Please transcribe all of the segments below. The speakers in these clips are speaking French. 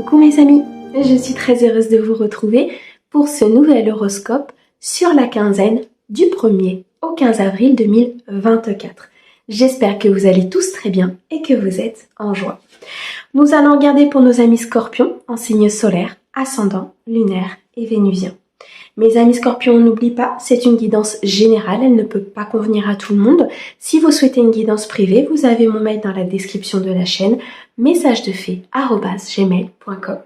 Coucou mes amis, je suis très heureuse de vous retrouver pour ce nouvel horoscope sur la quinzaine du 1er au 15 avril 2024. J'espère que vous allez tous très bien et que vous êtes en joie. Nous allons regarder pour nos amis scorpions en signe solaire, ascendant, lunaire et vénusien. Mes amis scorpions, n'oubliez pas, c'est une guidance générale, elle ne peut pas convenir à tout le monde. Si vous souhaitez une guidance privée, vous avez mon mail dans la description de la chaîne, messagesdefée@gmail.com.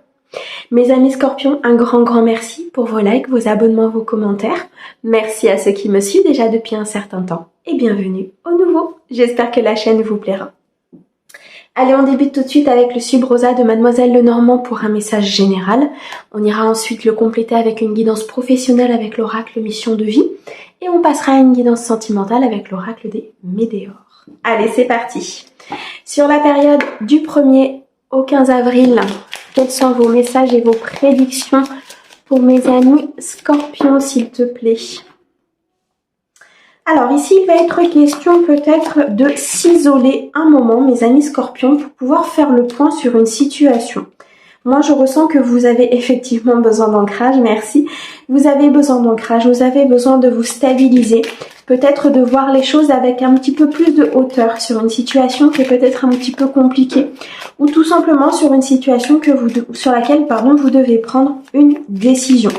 Mes amis scorpions, un grand merci pour vos likes, vos abonnements, vos commentaires. Merci à ceux qui me suivent déjà depuis un certain temps et bienvenue au nouveau. J'espère que la chaîne vous plaira. Allez, on débute tout de suite avec le subrosa de Mademoiselle Lenormand pour un message général. On ira ensuite le compléter avec une guidance professionnelle avec l'oracle mission de vie. Et on passera à une guidance sentimentale avec l'oracle des météores. Allez, c'est parti. Sur la période du 1er au 15 avril, quels sont vos messages et vos prédictions pour mes amis scorpions, s'il te plaît? Alors ici, il va être question peut-être de s'isoler un moment, mes amis scorpions, pour pouvoir faire le point sur une situation. Moi, je ressens que vous avez effectivement besoin d'ancrage, merci. Vous avez besoin d'ancrage, vous avez besoin de vous stabiliser, peut-être de voir les choses avec un petit peu plus de hauteur sur une situation qui est peut-être un petit peu compliquée, ou tout simplement sur une situation sur laquelle vous devez prendre une décision.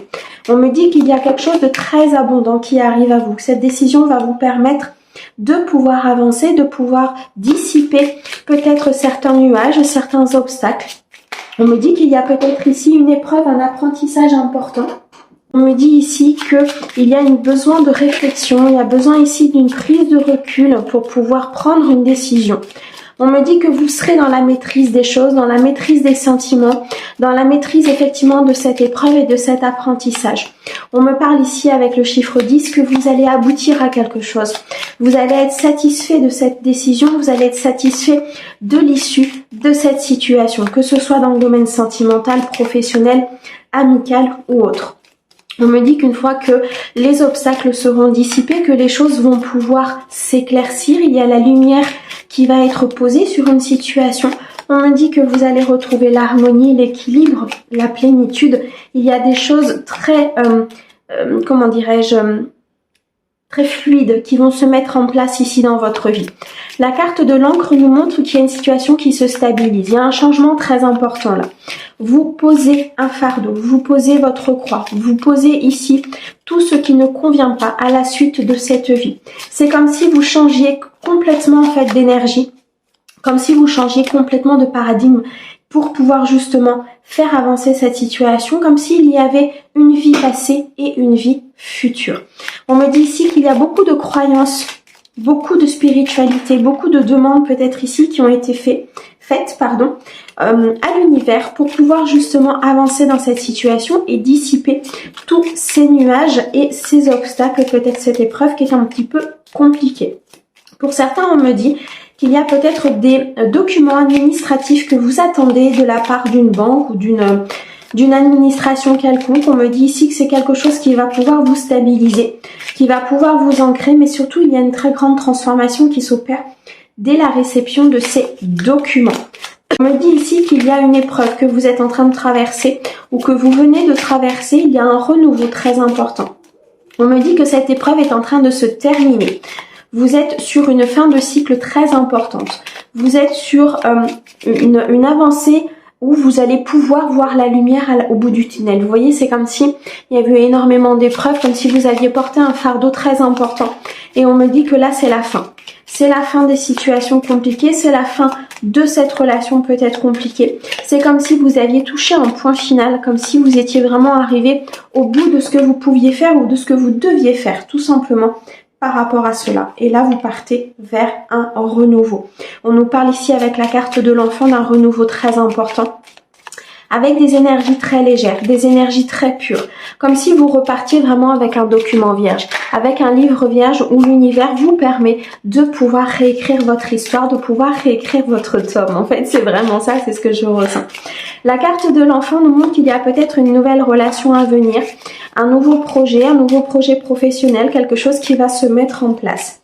On me dit qu'il y a quelque chose de très abondant qui arrive à vous. Cette décision va vous permettre de pouvoir avancer, de pouvoir dissiper peut-être certains nuages, certains obstacles. On me dit qu'il y a peut-être ici une épreuve, un apprentissage important. On me dit ici qu'il y a un besoin de réflexion, il y a besoin ici d'une prise de recul pour pouvoir prendre une décision. On me dit que vous serez dans la maîtrise des choses, dans la maîtrise des sentiments, dans la maîtrise effectivement de cette épreuve et de cet apprentissage. On me parle ici avec le chiffre 10 que vous allez aboutir à quelque chose. Vous allez être satisfait de cette décision, vous allez être satisfait de l'issue de cette situation, que ce soit dans le domaine sentimental, professionnel, amical ou autre. On me dit qu'une fois que les obstacles seront dissipés, que les choses vont pouvoir s'éclaircir, il y a la lumière qui va être posée sur une situation. On me dit que vous allez retrouver l'harmonie, l'équilibre, la plénitude. Il y a des choses très, très fluides qui vont se mettre en place ici dans votre vie. La carte de l'encre nous montre qu'il y a une situation qui se stabilise. Il y a un changement très important là. Vous posez un fardeau, vous posez votre croix, vous posez ici tout ce qui ne convient pas à la suite de cette vie. C'est comme si vous changiez complètement en fait d'énergie, comme si vous changiez complètement de paradigme pour pouvoir justement faire avancer cette situation, comme s'il y avait une vie passée et une vie future. On me dit ici qu'il y a beaucoup de croyances, beaucoup de spiritualité, beaucoup de demandes peut-être ici qui ont été faites à l'univers pour pouvoir justement avancer dans cette situation et dissiper tous ces nuages et ces obstacles, peut-être cette épreuve qui est un petit peu compliquée. Pour certains, on me dit qu'il y a peut-être des documents administratifs que vous attendez de la part d'une banque ou d'une administration quelconque. On me dit ici que c'est quelque chose qui va pouvoir vous stabiliser, qui va pouvoir vous ancrer, mais surtout il y a une très grande transformation qui s'opère dès la réception de ces documents. On me dit ici qu'il y a une épreuve que vous êtes en train de traverser ou que vous venez de traverser, il y a un renouveau très important. On me dit que cette épreuve est en train de se terminer. Vous êtes sur une fin de cycle très importante. Vous êtes sur une avancée où vous allez pouvoir voir la lumière au bout du tunnel. Vous voyez, c'est comme si il y avait eu énormément d'épreuves, comme si vous aviez porté un fardeau très important. Et on me dit que là, c'est la fin. C'est la fin des situations compliquées, c'est la fin de cette relation peut-être compliquée. C'est comme si vous aviez touché un point final, comme si vous étiez vraiment arrivé au bout de ce que vous pouviez faire ou de ce que vous deviez faire, tout simplement par rapport à cela. Et là, vous partez vers un renouveau. On nous parle ici avec la carte de l'enfant d'un renouveau très important, avec des énergies très légères, des énergies très pures, comme si vous repartiez vraiment avec un document vierge, avec un livre vierge où l'univers vous permet de pouvoir réécrire votre histoire, de pouvoir réécrire votre tome. En fait, c'est vraiment ça, c'est ce que je ressens. La carte de l'enfant nous montre qu'il y a peut-être une nouvelle relation à venir, un nouveau projet professionnel, quelque chose qui va se mettre en place.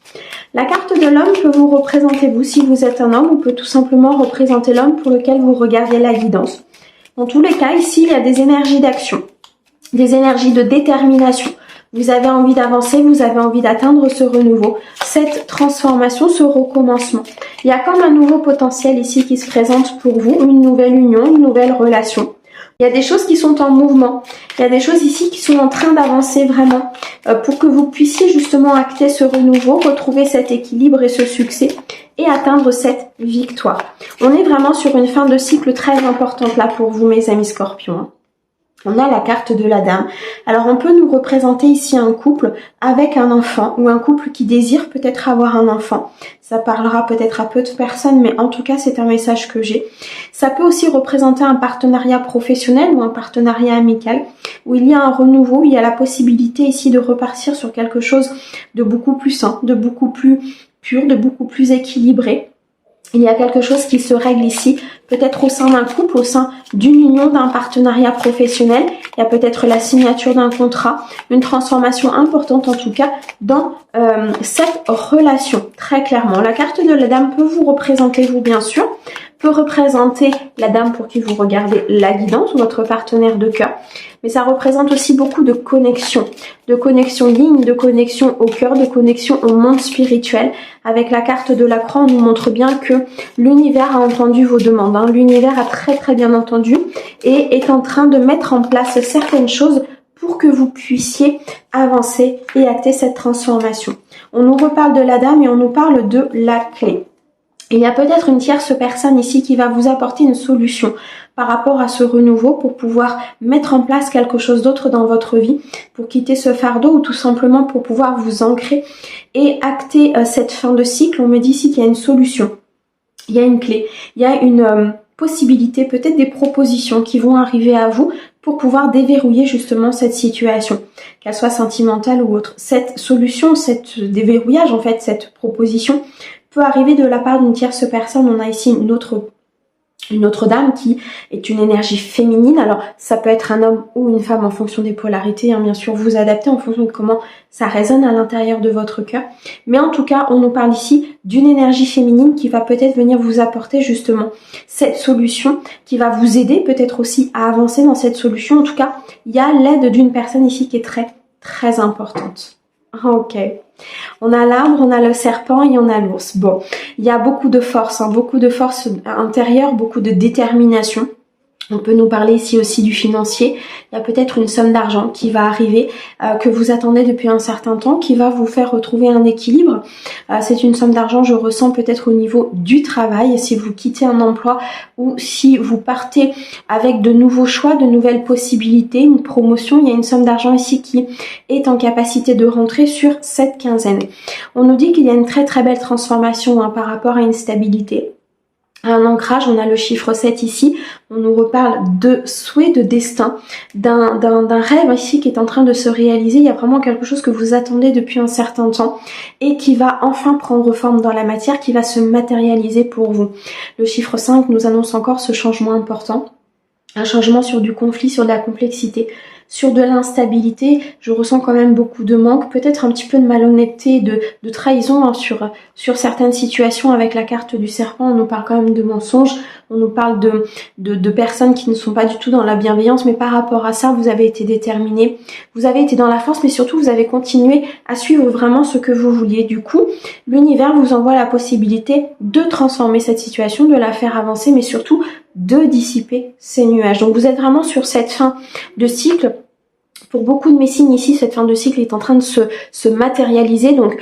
La carte de l'homme peut vous représenter vous si vous êtes un homme, ou peut tout simplement représenter l'homme pour lequel vous regardez la guidance. Dans tous les cas, ici, il y a des énergies d'action, des énergies de détermination. Vous avez envie d'avancer, vous avez envie d'atteindre ce renouveau, cette transformation, ce recommencement. Il y a comme un nouveau potentiel ici qui se présente pour vous, une nouvelle union, une nouvelle relation. Il y a des choses qui sont en mouvement. Il y a des choses ici qui sont en train d'avancer vraiment pour que vous puissiez justement acter ce renouveau, retrouver cet équilibre et ce succès et atteindre cette victoire. On est vraiment sur une fin de cycle très importante là pour vous, mes amis scorpions. On a la carte de la dame. Alors on peut nous représenter ici un couple avec un enfant ou un couple qui désire peut-être avoir un enfant. Ça parlera peut-être à peu de personnes, mais en tout cas c'est un message que j'ai. Ça peut aussi représenter un partenariat professionnel ou un partenariat amical où il y a un renouveau, il y a la possibilité ici de repartir sur quelque chose de beaucoup plus sain, de beaucoup plus pur, de beaucoup plus équilibré. Il y a quelque chose qui se règle ici, peut-être au sein d'un couple, au sein d'une union, d'un partenariat professionnel. Il y a peut-être la signature d'un contrat, une transformation importante en tout cas dans cette relation, très clairement. La carte de la dame peut vous représenter vous bien sûr, peut représenter la dame pour qui vous regardez la guidance ou votre partenaire de cœur. Mais ça représente aussi beaucoup de connexion digne, de connexion au cœur, de connexion au monde spirituel. Avec la carte de la croix, on nous montre bien que l'univers a entendu vos demandes. Hein. L'univers a très bien entendu et est en train de mettre en place certaines choses pour que vous puissiez avancer et acter cette transformation. On nous reparle de la dame et on nous parle de la clé. Il y a peut-être une tierce personne ici qui va vous apporter une solution par rapport à ce renouveau pour pouvoir mettre en place quelque chose d'autre dans votre vie, pour quitter ce fardeau ou tout simplement pour pouvoir vous ancrer et acter cette fin de cycle. On me dit ici qu'il y a une solution, il y a une clé, il y a une possibilité, peut-être des propositions qui vont arriver à vous pour pouvoir déverrouiller justement cette situation, qu'elle soit sentimentale ou autre. Cette solution, cette déverrouillage en fait, cette proposition peut arriver de la part d'une tierce personne. On a ici une autre dame qui est une énergie féminine. Alors ça peut être un homme ou une femme en fonction des polarités, hein, bien sûr vous adaptez en fonction de comment ça résonne à l'intérieur de votre cœur. Mais en tout cas on nous parle ici d'une énergie féminine qui va peut-être venir vous apporter justement cette solution, qui va vous aider peut-être aussi à avancer dans cette solution. En tout cas il y a l'aide d'une personne ici qui est très importante. Ok. On a l'arbre, on a le serpent et on a l'ours. Bon, il y a beaucoup de force, hein, beaucoup de force intérieure, beaucoup de détermination. On peut nous parler ici aussi du financier. Il y a peut-être une somme d'argent qui va arriver, que vous attendez depuis un certain temps, qui va vous faire retrouver un équilibre. C'est une somme d'argent, je ressens peut-être au niveau du travail, si vous quittez un emploi ou si vous partez avec de nouveaux choix, de nouvelles possibilités, une promotion. Il y a une somme d'argent ici qui est en capacité de rentrer sur cette quinzaine. On nous dit qu'il y a une très belle transformation hein, par rapport à une stabilité. Un ancrage, on a le chiffre 7 ici, on nous reparle de souhait, de destin, d'un rêve ici qui est en train de se réaliser. Il y a vraiment quelque chose que vous attendez depuis un certain temps et qui va enfin prendre forme dans la matière, qui va se matérialiser pour vous. Le chiffre 5 nous annonce encore ce changement important, un changement sur du conflit, sur de la complexité, sur de l'instabilité. Je ressens quand même beaucoup de manque, peut-être un petit peu de malhonnêteté, de trahison hein, sur certaines situations. Avec la carte du serpent, on nous parle quand même de mensonges, on nous parle de personnes qui ne sont pas du tout dans la bienveillance, mais par rapport à ça, vous avez été déterminé, vous avez été dans la force, mais surtout vous avez continué à suivre vraiment ce que vous vouliez. Du coup, l'univers vous envoie la possibilité de transformer cette situation, de la faire avancer, mais surtout de dissiper ces nuages. Donc vous êtes vraiment sur cette fin de cycle. Pour beaucoup de mes signes ici, cette fin de cycle est en train de se matérialiser, donc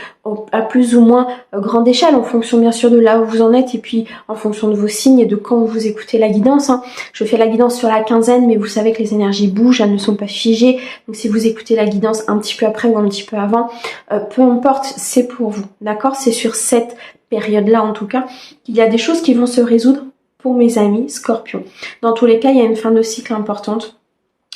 à plus ou moins grande échelle, en fonction bien sûr de là où vous en êtes et puis en fonction de vos signes et de quand vous écoutez la guidance. Hein. Je fais la guidance sur la quinzaine, mais vous savez que les énergies bougent, elles ne sont pas figées. Donc si vous écoutez la guidance un petit peu après ou un petit peu avant, peu importe, c'est pour vous. D'accord? C'est sur cette période-là en tout cas qu'il y a des choses qui vont se résoudre pour mes amis Scorpions. Dans tous les cas, il y a une fin de cycle importante,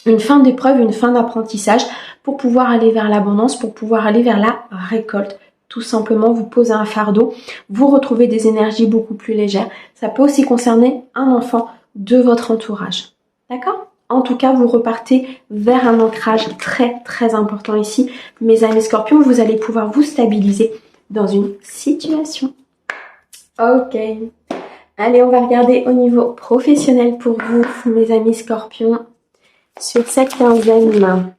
une fin d'épreuve, une fin d'apprentissage pour pouvoir aller vers l'abondance, pour pouvoir aller vers la récolte. Tout simplement, vous posez un fardeau, vous retrouvez des énergies beaucoup plus légères. Ça peut aussi concerner un enfant de votre entourage. D'accord ? En tout cas, vous repartez vers un ancrage très important ici. Mes amis Scorpions, vous allez pouvoir vous stabiliser dans une situation. Ok. Allez, on va regarder au niveau professionnel pour vous, mes amis scorpions, sur cette quinzaine.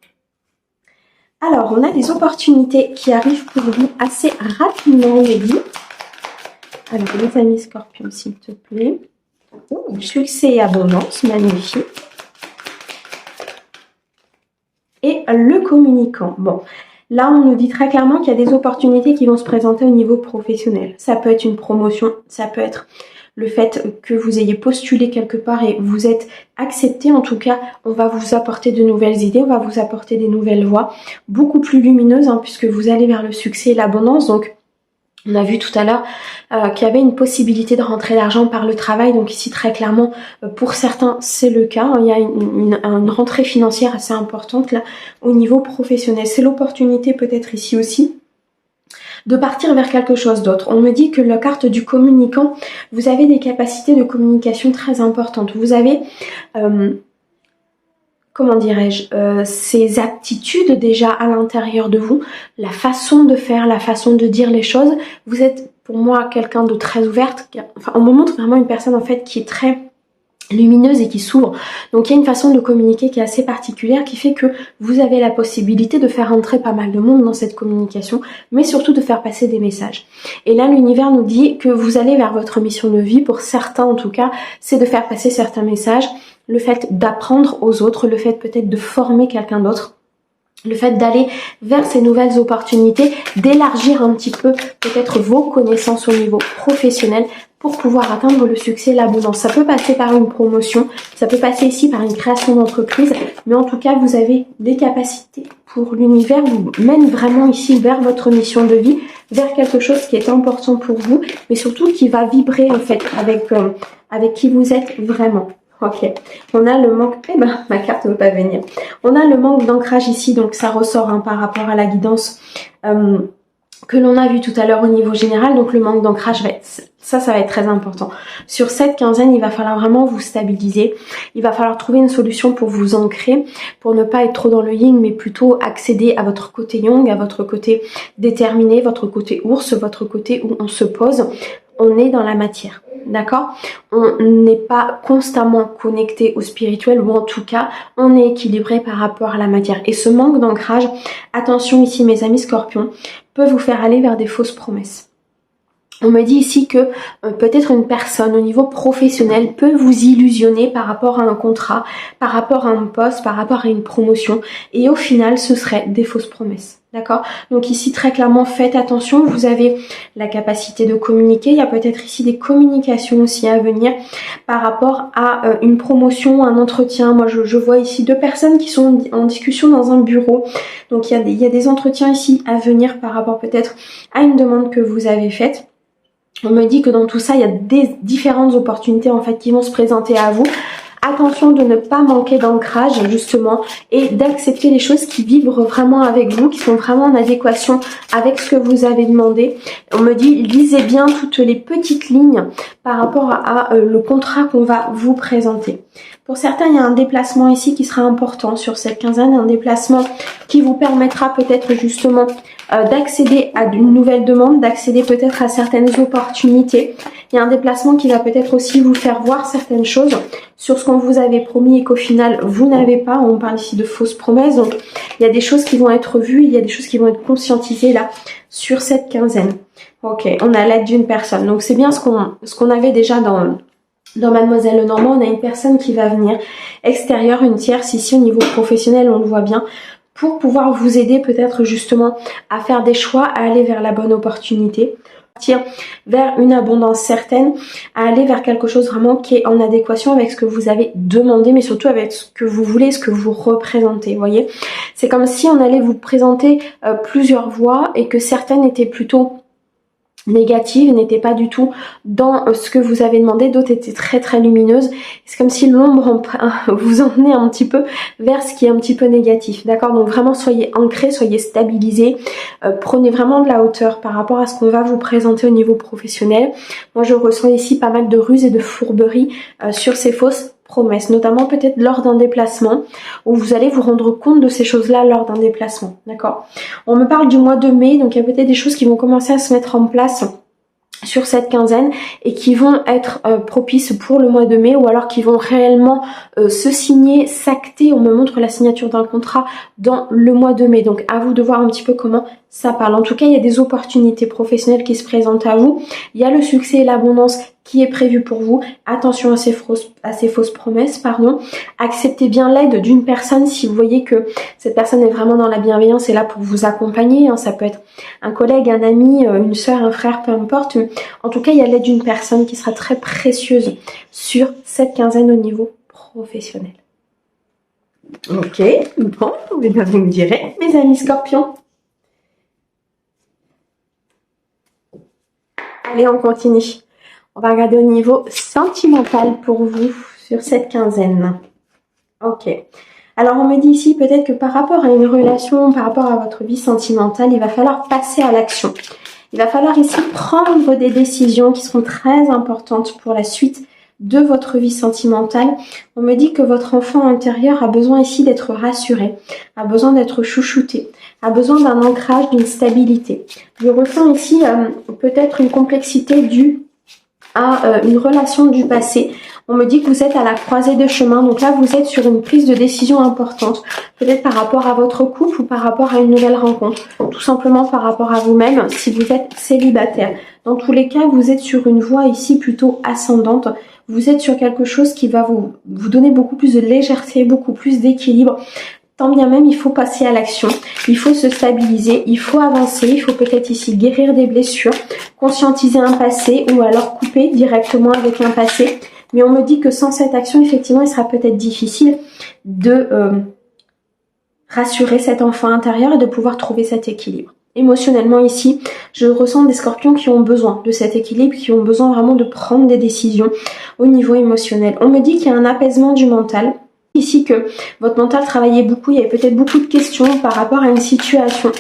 Alors, on a des opportunités qui arrivent pour vous assez rapidement, Lady. Alors, les amis scorpions, s'il te plaît. Oh, succès et abondance, magnifique. Et le communicant. Bon, là, on nous dit très clairement qu'il y a des opportunités qui vont se présenter au niveau professionnel. Ça peut être une promotion, ça peut être le fait que vous ayez postulé quelque part et vous êtes accepté. En tout cas, on va vous apporter de nouvelles idées, on va vous apporter des nouvelles voies, beaucoup plus lumineuses, hein, puisque vous allez vers le succès et l'abondance. Donc, on a vu tout à l'heure qu'il y avait une possibilité de rentrer l'argent par le travail. Donc ici, très clairement, pour certains, c'est le cas. Il y a une rentrée financière assez importante là au niveau professionnel. C'est l'opportunité peut-être ici aussi de partir vers quelque chose d'autre. On me dit que la carte du communicant, vous avez des capacités de communication très importantes. Vous avez... comment dirais-je, ces aptitudes déjà à l'intérieur de vous, la façon de faire, la façon de dire les choses. Vous êtes pour moi quelqu'un de très ouverte, enfin on me montre vraiment une personne en fait qui est très lumineuse et qui s'ouvre. Donc il y a une façon de communiquer qui est assez particulière qui fait que vous avez la possibilité de faire entrer pas mal de monde dans cette communication, mais surtout de faire passer des messages. Et là l'univers nous dit que vous allez vers votre mission de vie, pour certains en tout cas, c'est de faire passer certains messages, le fait d'apprendre aux autres, le fait peut-être de former quelqu'un d'autre, le fait d'aller vers ces nouvelles opportunités, d'élargir un petit peu peut-être vos connaissances au niveau professionnel pour pouvoir atteindre le succès et l'abondance. Ça peut passer par une promotion, ça peut passer ici par une création d'entreprise, mais en tout cas vous avez des capacités pour l'univers, vous mène vraiment ici vers votre mission de vie, vers quelque chose qui est important pour vous, mais surtout qui va vibrer en fait avec qui vous êtes vraiment. Ok, on a le manque, eh ben ma carte ne veut pas venir. On a le manque d'ancrage ici, donc ça ressort hein, par rapport à la guidance que l'on a vu tout à l'heure au niveau général. Donc le manque d'ancrage, ça va être très important. Sur cette quinzaine, il va falloir vraiment vous stabiliser. Il va falloir trouver une solution pour vous ancrer, pour ne pas être trop dans le yin, mais plutôt accéder à votre côté yang, à votre côté déterminé, votre côté ours, votre côté où on se pose. On est dans la matière. D'accord? On n'est pas constamment connecté au spirituel, ou en tout cas, on est équilibré par rapport à la matière. Et ce manque d'ancrage, attention ici mes amis scorpions, peut vous faire aller vers des fausses promesses. On me dit ici que peut-être une personne au niveau professionnel peut vous illusionner par rapport à un contrat, par rapport à un poste, par rapport à une promotion. Et au final, ce serait des fausses promesses. D'accord? Donc ici, très clairement, faites attention. Vous avez la capacité de communiquer. Il y a peut-être ici des communications aussi à venir par rapport à une promotion, un entretien. Moi, je vois ici deux personnes qui sont en discussion dans un bureau. Donc il y a des entretiens ici à venir par rapport peut-être à une demande que vous avez faite. On me dit que dans tout ça, il y a des différentes opportunités en fait qui vont se présenter à vous. Attention de ne pas manquer d'ancrage justement et d'accepter les choses qui vibrent vraiment avec vous, qui sont vraiment en adéquation avec ce que vous avez demandé. On me dit lisez bien toutes les petites lignes par rapport à le contrat qu'on va vous présenter. Pour certains, il y a un déplacement ici qui sera important sur cette quinzaine, un déplacement qui vous permettra peut-être justement d'accéder à une nouvelle demande, d'accéder peut-être à certaines opportunités. Il y a un déplacement qui va peut-être aussi vous faire voir certaines choses sur ce qu'on vous avait promis et qu'au final vous n'avez pas. On parle ici de fausses promesses, donc il y a des choses qui vont être vues, il y a des choses qui vont être conscientisées là sur cette quinzaine. Ok, on a l'aide d'une personne, donc c'est bien ce qu'on avait déjà dans Mademoiselle Lenormand. On a une personne qui va venir extérieure, une tierce ici au niveau professionnel, on le voit bien, pour pouvoir vous aider peut-être justement à faire des choix, à aller vers la bonne opportunité, partir vers une abondance certaine, à aller vers quelque chose vraiment qui est en adéquation avec ce que vous avez demandé, mais surtout avec ce que vous voulez, ce que vous représentez, vous voyez. C'est comme si on allait vous présenter plusieurs voies et que certaines étaient plutôt négatives, n'étaient pas du tout dans ce que vous avez demandé, d'autres étaient très très lumineuses. C'est comme si l'ombre vous emmenait un petit peu vers ce qui est un petit peu négatif, d'accord? Donc vraiment soyez ancrés, soyez stabilisés, prenez vraiment de la hauteur par rapport à ce qu'on va vous présenter au niveau professionnel. Moi je ressens ici pas mal de ruses et de fourberies sur ces fausses promesses, notamment peut-être lors d'un déplacement, où vous allez vous rendre compte de ces choses-là lors d'un déplacement, d'accord? On me parle du mois de mai, donc il y a peut-être des choses qui vont commencer à se mettre en place sur cette quinzaine et qui vont être propices pour le mois de mai, ou alors qui vont réellement se signer, s'acter. On me montre la signature d'un contrat dans le mois de mai. Donc à vous de voir un petit peu comment ça parle. En tout cas, il y a des opportunités professionnelles qui se présentent à vous. Il y a le succès et l'abondance qui est prévu pour vous. Attention à ces fausses promesses, pardon. Acceptez bien l'aide d'une personne si vous voyez que cette personne est vraiment dans la bienveillance et là pour vous accompagner. Hein. Ça peut être un collègue, un ami, une soeur, un frère, peu importe. En tout cas, il y a l'aide d'une personne qui sera très précieuse sur cette quinzaine au niveau professionnel. Ok, bon, vous me direz, mes amis scorpions. Allez, on continue. On va regarder au niveau sentimental pour vous sur cette quinzaine. Ok. Alors, on me dit ici peut-être que par rapport à une relation, par rapport à votre vie sentimentale, il va falloir passer à l'action. Il va falloir ici prendre des décisions qui seront très importantes pour la suite de votre vie sentimentale. On me dit que votre enfant intérieur a besoin ici d'être rassuré, a besoin d'être chouchouté, a besoin d'un ancrage, d'une stabilité. Je ressens ici peut-être une complexité due à une relation du passé. On me dit que vous êtes à la croisée de chemin, donc là vous êtes sur une prise de décision importante, peut-être par rapport à votre couple ou par rapport à une nouvelle rencontre, tout simplement par rapport à vous-même si vous êtes célibataire. Dans tous les cas, vous êtes sur une voie ici plutôt ascendante, vous êtes sur quelque chose qui va vous donner beaucoup plus de légèreté, beaucoup plus d'équilibre. Tant bien même, il faut passer à l'action, il faut se stabiliser, il faut avancer, il faut peut-être ici guérir des blessures, conscientiser un passé ou alors couper directement avec un passé. Mais on me dit que sans cette action, effectivement, il sera peut-être difficile de rassurer cet enfant intérieur et de pouvoir trouver cet équilibre. Émotionnellement ici, je ressens des scorpions qui ont besoin de cet équilibre, qui ont besoin vraiment de prendre des décisions au niveau émotionnel. On me dit qu'il y a un apaisement du mental. Ici que votre mental travaillait beaucoup, il y avait peut-être beaucoup de questions par rapport à une situation.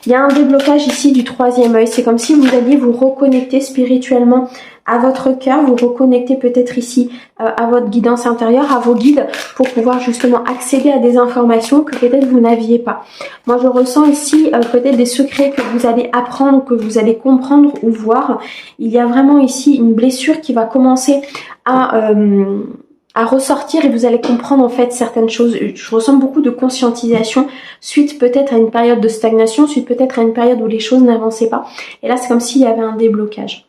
Il y a un déblocage ici du troisième œil. C'est comme si vous alliez vous reconnecter spirituellement à votre cœur, vous reconnecter peut-être ici à votre guidance intérieure, à vos guides, pour pouvoir justement accéder à des informations que peut-être vous n'aviez pas. Moi, je ressens ici peut-être des secrets que vous allez apprendre, que vous allez comprendre ou voir. Il y a vraiment ici une blessure qui va commencer à ressortir et vous allez comprendre en fait certaines choses. Je ressens beaucoup de conscientisation suite peut-être à une période de stagnation, suite peut-être à une période où les choses n'avançaient pas. Et là, c'est comme s'il y avait un déblocage.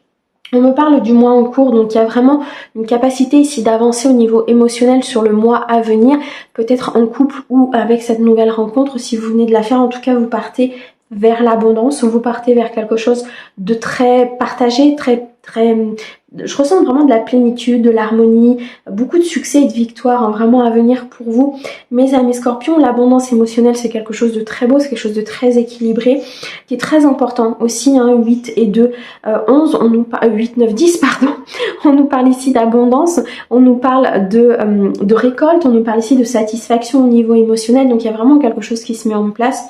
On me parle du mois en cours, donc il y a vraiment une capacité ici d'avancer au niveau émotionnel sur le mois à venir, peut-être en couple ou avec cette nouvelle rencontre. Si vous venez de la faire, en tout cas, vous partez vers l'abondance, vous partez vers quelque chose de très partagé, très je ressens vraiment de la plénitude, de l'harmonie, beaucoup de succès et de victoire vraiment à venir pour vous. Mes amis scorpions, l'abondance émotionnelle, c'est quelque chose de très beau, c'est quelque chose de très équilibré, qui est très important aussi, hein, 8 et 2, 11, 8, 9, 10, pardon. On nous parle ici d'abondance, on nous parle de récolte, on nous parle ici de satisfaction au niveau émotionnel, donc il y a vraiment quelque chose qui se met en place.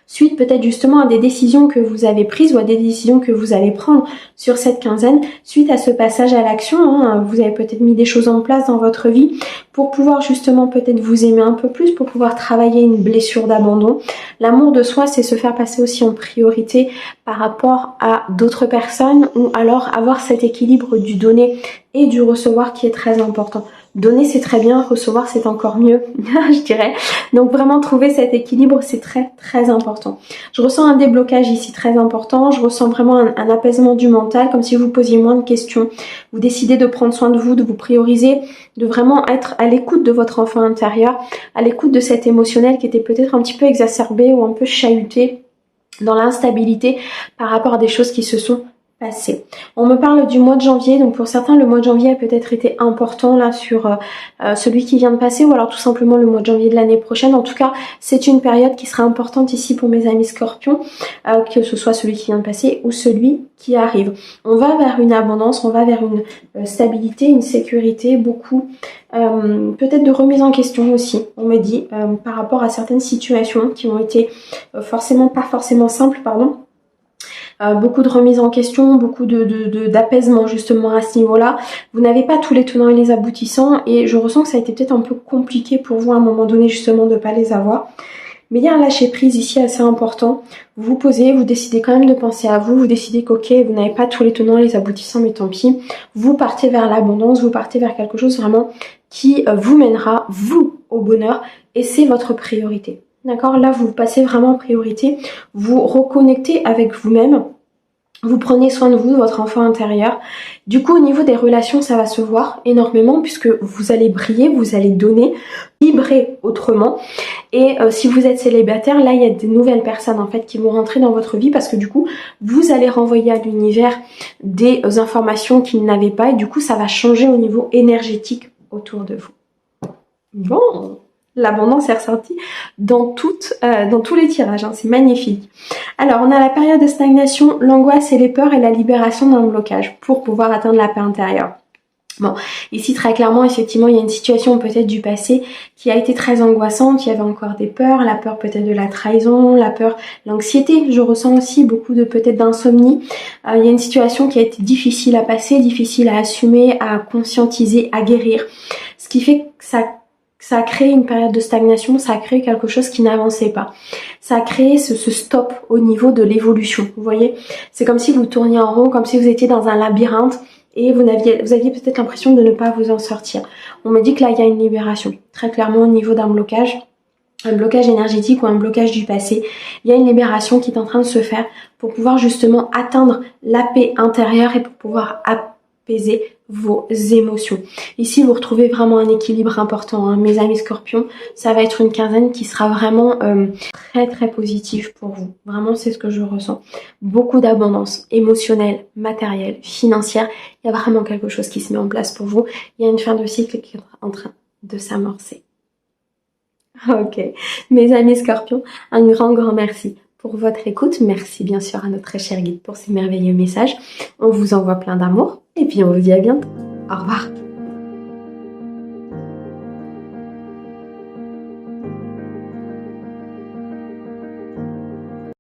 Suite peut-être justement à des décisions que vous avez prises ou à des décisions que vous allez prendre sur cette quinzaine, suite à ce passage à l'action, hein, vous avez peut-être mis des choses en place dans votre vie pour pouvoir justement peut-être vous aimer un peu plus, pour pouvoir travailler une blessure d'abandon. L'amour de soi, c'est se faire passer aussi en priorité par rapport à d'autres personnes ou alors avoir cet équilibre du donner et du recevoir qui est très important. Donner, c'est très bien, recevoir, c'est encore mieux, je dirais. Donc vraiment trouver cet équilibre, c'est très très important. Je ressens un déblocage ici très important, je ressens vraiment un apaisement du mental, comme si vous posiez moins de questions. Vous décidez de prendre soin de vous, de vous prioriser, de vraiment être à l'écoute de votre enfant intérieur, à l'écoute de cet émotionnel qui était peut-être un petit peu exacerbé ou un peu chahuté dans l'instabilité par rapport à des choses qui se sont passé. On me parle du mois de janvier, donc pour certains le mois de janvier a peut-être été important là sur celui qui vient de passer ou alors tout simplement le mois de janvier de l'année prochaine. En tout cas, c'est une période qui sera importante ici pour mes amis scorpions, que ce soit celui qui vient de passer ou celui qui arrive. On va vers une abondance, on va vers une stabilité, une sécurité, beaucoup peut-être de remise en question aussi, on me dit, par rapport à certaines situations qui ont été pas forcément simples, pardon. Beaucoup de remise en question, beaucoup d'apaisement justement à ce niveau-là. Vous n'avez pas tous les tenants et les aboutissants et je ressens que ça a été peut-être un peu compliqué pour vous à un moment donné justement de ne pas les avoir. Mais il y a un lâcher prise ici assez important. Vous vous posez, vous décidez quand même de penser à vous, vous décidez qu'ok, vous n'avez pas tous les tenants et les aboutissants, mais tant pis. Vous partez vers l'abondance, vous partez vers quelque chose vraiment qui vous mènera, vous, au bonheur, et c'est votre priorité. D'accord? Là, vous passez vraiment en priorité, vous reconnectez avec vous-même, vous prenez soin de vous, de votre enfant intérieur. Du coup, au niveau des relations, ça va se voir énormément puisque vous allez briller, vous allez donner, vibrer autrement. Et si vous êtes célibataire, là, il y a des nouvelles personnes en fait qui vont rentrer dans votre vie parce que du coup, vous allez renvoyer à l'univers des informations qu'il n'avait pas et du coup, ça va changer au niveau énergétique autour de vous. Bon, l'abondance est ressortie dans tous les tirages, hein, c'est magnifique. Alors, on a la période de stagnation, l'angoisse et les peurs et la libération d'un blocage pour pouvoir atteindre la paix intérieure. Bon, ici très clairement, effectivement, il y a une situation peut-être du passé qui a été très angoissante, il y avait encore des peurs, la peur peut-être de la trahison, la peur, l'anxiété, je ressens aussi beaucoup de peut-être d'insomnie. Il y a une situation qui a été difficile à passer, difficile à assumer, à conscientiser, à guérir, ce qui fait que ça a créé une période de stagnation, ça a créé quelque chose qui n'avançait pas. Ça a créé ce stop au niveau de l'évolution, vous voyez. C'est comme si vous tourniez en rond, comme si vous étiez dans un labyrinthe et vous aviez peut-être l'impression de ne pas vous en sortir. On me dit que là, il y a une libération, très clairement au niveau d'un blocage. Un blocage énergétique ou un blocage du passé. Il y a une libération qui est en train de se faire pour pouvoir justement atteindre la paix intérieure et pour pouvoir apaiser vos émotions. Ici, vous retrouvez vraiment un équilibre important, hein. Mes amis scorpions, ça va être une quinzaine qui sera vraiment très très positive pour vous. Vraiment, c'est ce que je ressens. Beaucoup d'abondance émotionnelle, matérielle, financière. Il y a vraiment quelque chose qui se met en place pour vous. Il y a une fin de cycle qui est en train de s'amorcer. Ok, mes amis scorpions, un grand merci pour votre écoute. Merci bien sûr à notre cher guide pour ces merveilleux messages. On vous envoie plein d'amour et puis on vous dit à bientôt. Au revoir.